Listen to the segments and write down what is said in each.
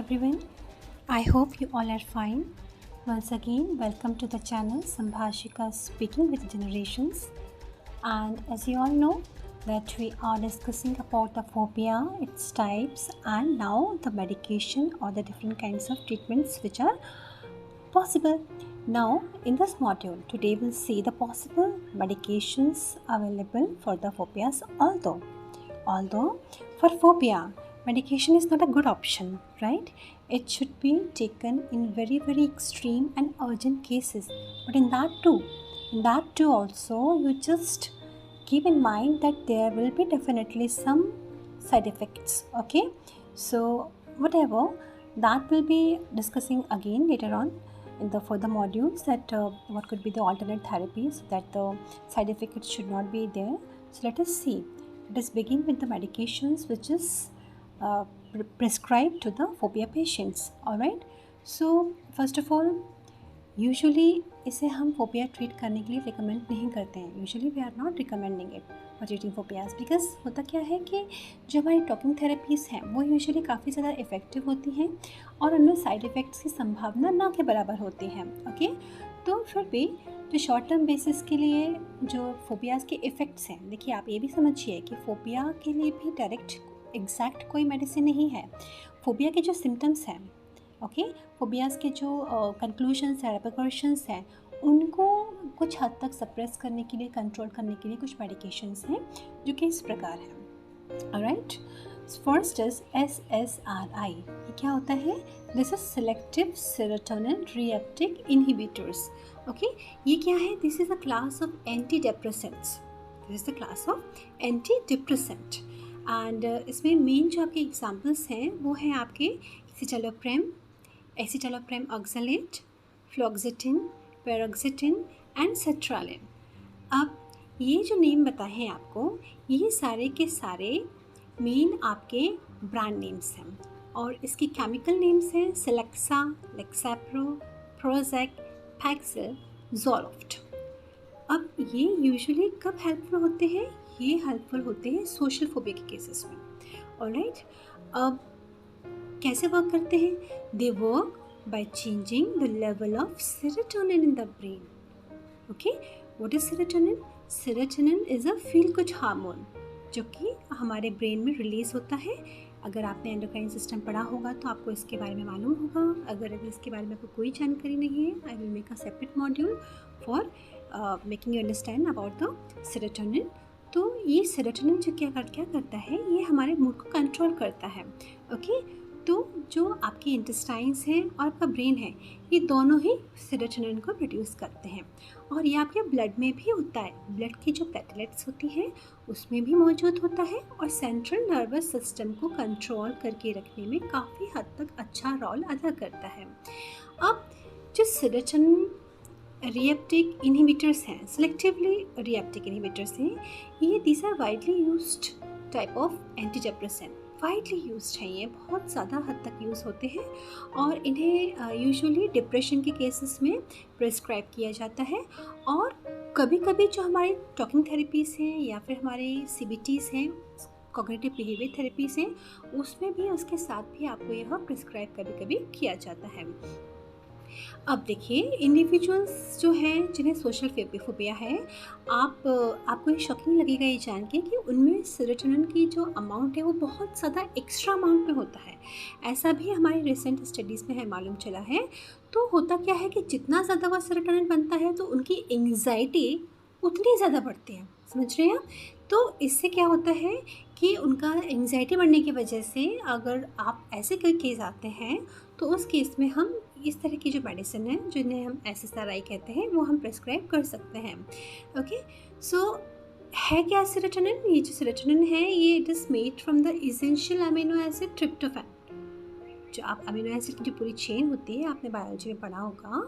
everyone. I hope you all are fine. Once again, welcome to the channel Sambhashika Speaking with Generations. And as you all know, that we are discussing about the phobia, its types, and now the medication or the different kinds of treatments which are possible. Now, in this module, today we'll see the possible medications available for the phobias. Although for phobia, medication is not a good option, right? It should be taken in very extreme and urgent cases. But in that too also, you just keep in mind that there will be definitely some side effects. Okay, so whatever that will be discussing again later on in the further modules, that what could be the alternate therapies so that the side effects should not be there. So let us see. Let us begin with the medications which is prescribed to the phobia patients. Alright, so first of all, usually इसे हम phobia treat करने के लिए recommend नहीं करते हैं. Usually we are not recommending it for treating phobias, because होता क्या है कि जो हमारी टॉकिंग थेरेपीज़ हैं वो यूजुअली काफ़ी ज़्यादा इफ़ेक्टिव होती हैं और उनमें साइड इफ़ेक्ट्स की संभावना ना के बराबर होती है. ओके, तो फिर भी जो शॉर्ट टर्म बेसिस के लिए जो फोबियाज़ के इफ़ेक्ट्स हैं, देखिए आप ये भी समझिए कि फ़ोबिया के लिए भी डायरेक्ट एग्जैक्ट कोई मेडिसिन नहीं है. फोबिया के जो सिम्टम्स हैं, ओके, फोबियाज़ के जो कंक्लूशंस हैं, रेपरकशंस हैं, उनको कुछ हद तक सप्रेस करने के लिए, कंट्रोल करने के लिए कुछ मेडिकेशंस हैं जो कि इस प्रकार हैं. Alright, first is SSRI. ये क्या होता है? This is selective serotonin reuptake inhibitors. Okay, ये क्या है? This is a class of antidepressants. This is the class of antidepressant. And इसमें मेन जो आपके एग्जाम्पल्स हैं वो हैं आपके एसिटालोप्रेम ऑक्सलेट, फ्लोक्सिटिन, पैरोक्सिटिन एंड सेट्रालिन. अब ये जो नेम बताए हैं आपको, ये सारे के सारे मेन आपके ब्रांड नेम्स हैं और इसकी केमिकल नेम्स हैं सेलेक्सा, लेक्साप्रो, प्रोजेक, पैक्सिल, ज़ोलोफ्ट. अब ये यूजुअली कब हेल्पफुल होते हैं? ये हेल्पफुल होते हैं सोशल फोबिया के केसेस में. ऑलराइट, अब कैसे वर्क करते हैं? They work by changing the level of serotonin in the brain. Okay, what is serotonin? Serotonin is a feel good hormone जो कि हमारे ब्रेन में रिलीज होता है. अगर आपने एंडोक्राइन सिस्टम पढ़ा होगा तो आपको इसके बारे में मालूम होगा. अगर इसके बारे में आपको कोई जानकारी नहीं है, I will make a separate module for making you understand about the serotonin. तो ये सेरोटोनिन जो क्या करता है, ये हमारे मूड को कंट्रोल करता है. ओके, तो जो आपके इंटेस्टाइन्स हैं और आपका ब्रेन है, ये दोनों ही सेरोटोनिन को प्रोड्यूस करते हैं और ये आपके ब्लड में भी होता है. ब्लड की जो प्लेटलेट्स होती हैं उसमें भी मौजूद होता है और सेंट्रल नर्वस सिस्टम को कंट्रोल करके रखने में काफ़ी हद तक अच्छा रोल अदा करता है. अब जो सेरोटोनिन रीएप्टिक इनहिबिटर्स हैं, सिलेक्टिवली रीएप्टिक इनहिबिटर्स हैं, ये these are widely used type of antidepressant. Widely used हैं, ये बहुत ज़्यादा हद तक यूज़ होते हैं और इन्हें यूजुअली डिप्रेशन के केसेस में प्रिस्क्राइब किया जाता है. और कभी कभी जो हमारे टॉकिंग थेरेपीज़ हैं या फिर हमारे CBTs हैं, कॉग्निटिव बिहेवियर थेरेपीज़ हैं, उसमें भी उसके साथ भी आपको यह प्रिस्क्राइब कभी कभी किया जाता है. अब देखिए, इंडिविजुअल्स जो हैं जिन्हें सोशल फोबिया है, आपको ये शॉकिंग लगेगा ये जान के कि उनमें सेरोटोनिन की जो अमाउंट है वो बहुत ज़्यादा एक्स्ट्रा अमाउंट में होता है. ऐसा भी हमारी रिसेंट स्टडीज़ में है मालूम चला है. तो होता क्या है कि जितना ज़्यादा वह सेरोटोनिन बनता है तो उनकी एंग्जाइटी उतनी ज़्यादा बढ़ती है. समझ रहे हैं आप? तो इससे क्या होता है कि उनका एंग्जाइटी बढ़ने की वजह से अगर आप ऐसे कोई केस आते हैं तो उस केस में हम इस तरह की जो मेडिसिन है जिन्हें हम SSRI कहते हैं वो हम प्रेस्क्राइब कर सकते हैं. ओके, सो है क्या सेरोटोनिन? ये जो सेरोटोनिन है ये it is made from the essential amino acid tryptophan. जो आप अमीनो एसिड की जो पूरी चेन होती है, आपने बायोलॉजी में पढ़ा होगा,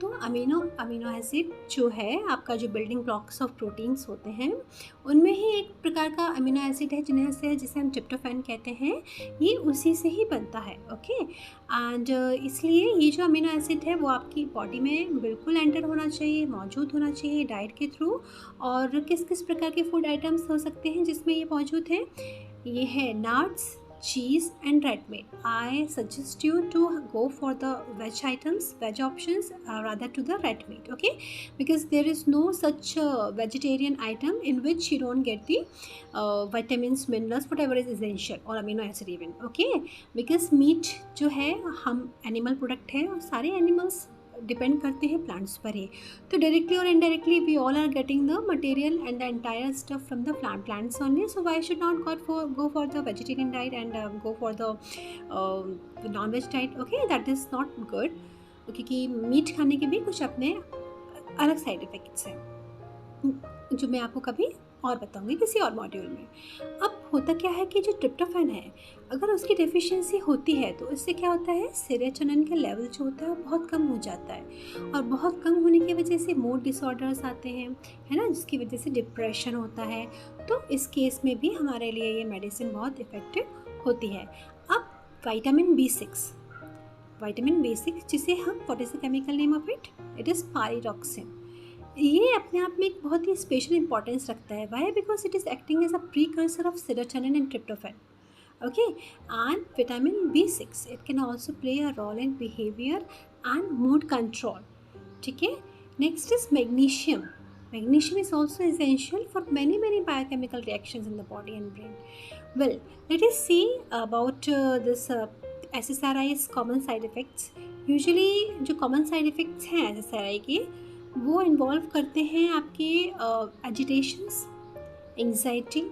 तो अमीनो एसिड जो है आपका जो बिल्डिंग ब्लॉक्स ऑफ प्रोटीन्स होते हैं, उनमें ही एक प्रकार का अमीनो एसिड है जिसे हम ट्रिप्टोफैन कहते हैं. ये उसी से ही बनता है. ओके, एंड इसलिए ये जो अमीनो एसिड है वो आपकी बॉडी में बिल्कुल एंटर होना चाहिए, मौजूद होना चाहिए डाइट के थ्रू. और किस किस प्रकार के फूड आइटम्स हो सकते हैं जिसमें ये मौजूद है? ये है nuts, cheese and red meat. I suggest you to go for the veg options rather to the red meat, okay? Because there is no such vegetarian item in which you don't get the vitamins, minerals, whatever is essential, or amino acid even, okay? Because meat जो है हम animal product है और सारे animals depend करते हैं plants पर ही, तो डायरेक्टली और indirectly we all are getting the material and the entire stuff from the plants only. So why should not go for the vegetarian diet and go for the non-veg diet? Okay, that is not good, क्योंकि meet खाने के भी कुछ अपने अलग side effects हैं जो मैं आपको कभी और बताऊंगी किसी और मॉड्यूल में. अब होता क्या है कि जो ट्रिप्टोफैन है, अगर उसकी डेफिशिएंसी होती है तो इससे क्या होता है, सेरोटोनिन का लेवल जो होता है वो बहुत कम हो जाता है, और बहुत कम होने की वजह से मूड डिसऑर्डर्स आते हैं, है ना, जिसकी वजह से डिप्रेशन होता है. तो इस केस में भी हमारे लिए ये मेडिसिन बहुत इफ़ेक्टिव होती है. अब विटामिन B6 जिसे हम, what is the chemical name of it? It is pyroxene. ये अपने आप में एक बहुत ही स्पेशल इंपॉर्टेंस रखता है. Why? Because it is acting as a precursor of serotonin and tryptophan. Okay, and vitamin B6 it can also play a role in behavior and mood control. ठीक है. Next is magnesium. Magnesium is also essential for many biochemical reactions in the body and brain. Well, let us see about this SSRI's common side effects. Usually जो common side effects हैं SSRI के, वो involve करते हैं आपके agitations, anxiety,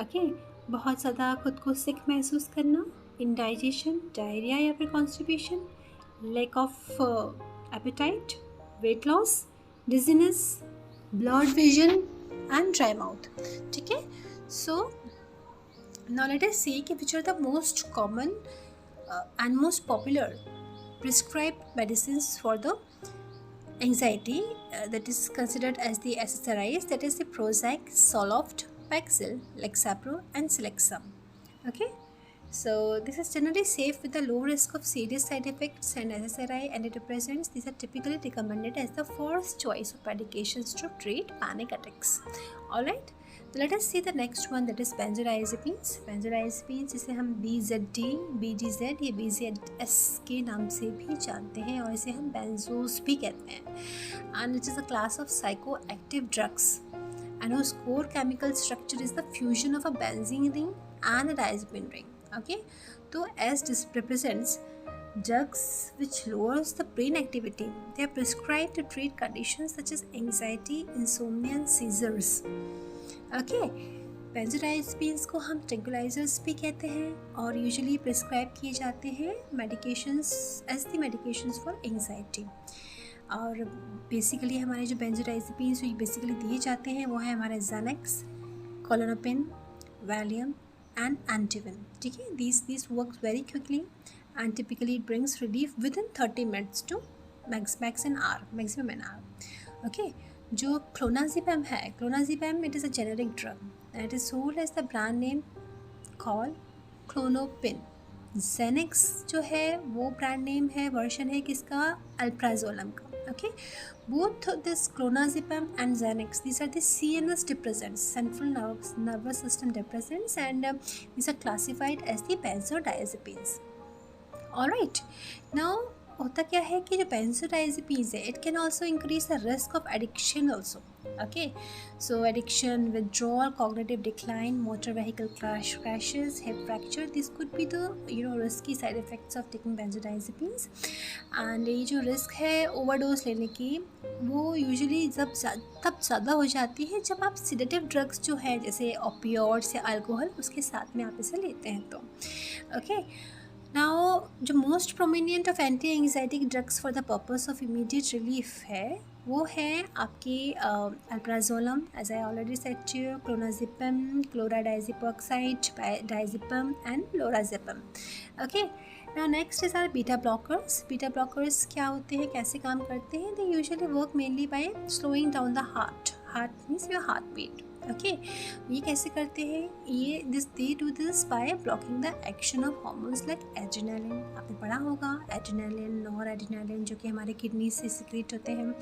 okay, बहुत ज़्यादा खुद को सिक महसूस करना, इंडाइजेशन, डायरिया या फिर constipation, lack of appetite, weight loss, dizziness, blurred vision and dry mouth. ठीक है. So now let us see कि which are the most common and most popular prescribed medicines for the anxiety that is considered as the SSRIs, that is the Prozac, Zoloft, Paxil, Lexapro and Celexa. Okay, so this is generally safe with a low risk of serious side effects, and SSRI antidepressants, these are typically recommended as the first choice of medications to treat panic attacks. Alright, so let us see the next one, that is benzodiazepines. Benzodiazepines जिसे हम BZD, BDZ या BZS के नाम से भी जानते हैं, और इसे हम बेंजोस भी कहते हैं, and it is a class of psychoactive drugs and whose core chemical structure is the fusion of a benzene ring and a diazepine ring. Okay, so as this represents drugs which lowers the brain activity, they are prescribed to treat conditions such as anxiety, insomnia and seizures. Okay, benzodiazepines को हम tranquilizers भी कहते हैं और usually prescribe किए जाते हैं medications as the medications for anxiety. और बेसिकली हमारे जो बेंजोडाइजेपिन्स बेसिकली दिए जाते हैं वो है हमारे Xanax, Klonopin, Valium and Ativan. ठीक है. These works very quickly and typically it brings relief within 30 minutes to maximum an hour. Okay. जो Clonazepam है, Clonazepam it is a generic drug and it is sold as the brand name called Klonopin. Xanax जो है वो brand name है, version है किसका? Alprazolam का. Okay, both this clonazepam and Xanax, these are the CNS depressants, central nervous system depressants, and these are classified as the benzodiazepines. All right, now होता क्या है कि जो benzodiazepines है, it can also increase the risk of addiction also. Okay, so addiction, withdrawal, cognitive decline, motor vehicle crashes, hip fracture, this could be the risky side effects of taking benzodiazepines. And ये जो risk है overdose लेने की, वो usually तब ज़्यादा हो जाती है जब आप sedative drugs जो है जैसे opioids या alcohol उसके साथ में आप इसे लेते हैं तो. Okay, now जो most prominent of anti-anxiety drugs for the purpose of immediate relief है वो है आपकी alprazolam, as I already said to you, clonazepam, chlordiazepoxide, diazepam and lorazepam. Okay, now next is are beta blockers. Beta blockers क्या होते हैं, कैसे काम करते हैं? They usually work mainly by slowing down the heart means your heart beat. Okay, ये कैसे करते हैं? ये they do this by blocking the action of hormones like adrenaline. आपने पढ़ा होगा एड्रेनालिन, नॉर एड्रेनालिन, जो कि हमारे किडनी से सिक्रेट होते हैं।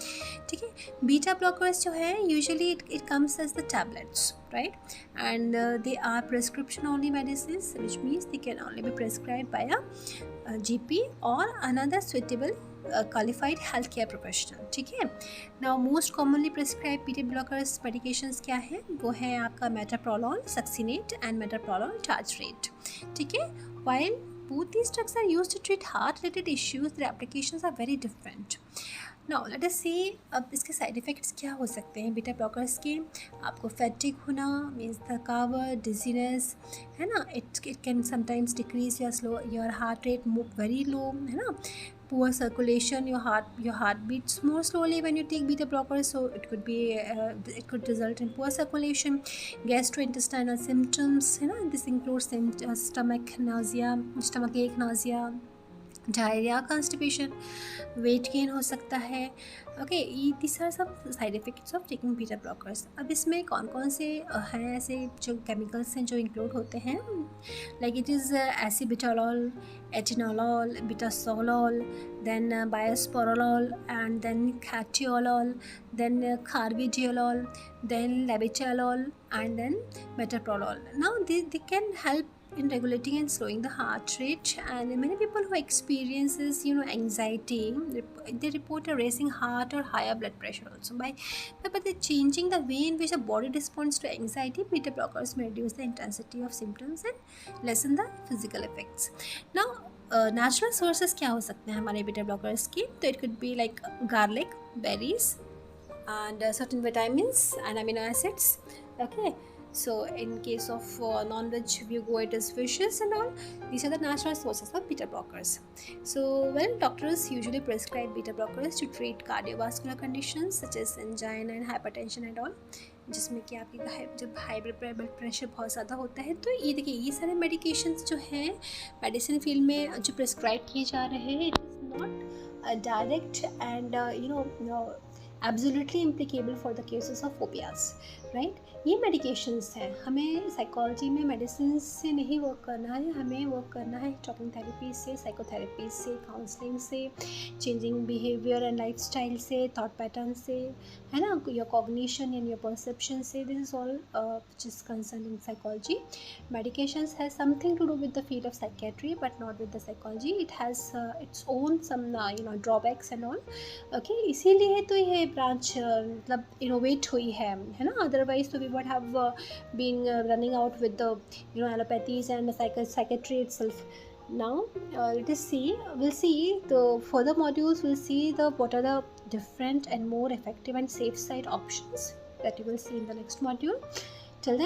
ठीक है, बीटा ब्लॉकर्स जो है usually it comes as the tablets, right, and they are prescription only medicine, which means they can only be prescribe by a GP और another suitable qualified healthcare professional। ठीक है, now most commonly prescribe beta blockers medications क्या है? वो है आपका metoprolol succinate and metoprolol tartrate. ठीक है, while both these drugs are used to treat heart related issues, their applications are very different। Now let us see अब इसके side effects क्या हो सकते हैं बीटा ब्लॉकर्स के। आपको फैटिक होना मीन्स थकावट, डिजीनेस, है ना, it can sometimes decrease your heart rate very low, है ना, poor circulation, your heart beats more slowly when you take beta blockers, so it could result in poor circulation, gastrointestinal symptoms, है ना, this includes stomach ache, nausea, diarrhoea, constipation, weight gain हो सकता है। Okay, this are सब side effects of taking beta blockers. अब इसमें कौन कौन से हैं ऐसे जो केमिकल्स हैं जो इंक्लूड होते हैं? Like it is acebutolol, atenolol, betaxolol, then biosporolol, and then cathiolol, then carvedilol, then labetalol, and then metoprolol. Now they can help in regulating and slowing the heart rate, and many people who experiences anxiety, they report a racing heart or higher blood pressure also by changing the way in which the body responds to anxiety. Beta blockers may reduce the intensity of symptoms and lessen the physical effects। Now natural sources क्या हो सकते हैं हमारे beta blockers की? तो it could be like garlic, berries, and certain vitamins and amino acids। Okay, so in case of non-veg, we go it as fishes and all. These are the natural sources of beta blockers। So well, doctors usually prescribe beta blockers to treat cardiovascular conditions such as angina and hypertension and all, जिसमें कि आपकी जब high blood pressure बहुत ज़्यादा होता है। तो ये देखिए, ये सारे मेडिकेशंस जो हैं मेडिसिन फील्ड में जो प्रिस्क्राइब किए जा रहे हैं, it is not direct and absolutely applicable for the cases of phobias, right. ये मेडिकेशंस हैं, हमें साइकोलॉजी में मेडिसिन से नहीं वर्क करना है, हमें वर्क करना है टॉकिंग थेरेपी से, साइकोथेरेपी से, काउंसलिंग से, चेंजिंग बिहेवियर एंड लाइफस्टाइल से, थॉट पैटर्न से, है ना, your cognition and your perception से। This is all which is concern in psychology. Medications has something to do with the field of psychiatry but not with the psychology. It has its own some drawbacks and all. Okay, इसीलिए तो ये branch मतलब innovate हुई है ना, otherwise तो we would have been running out with the allopathies and psychiatry itself। Now we'll see the further modules, we'll see what are the different and more effective and safe side options that you will see in the next module। Till then,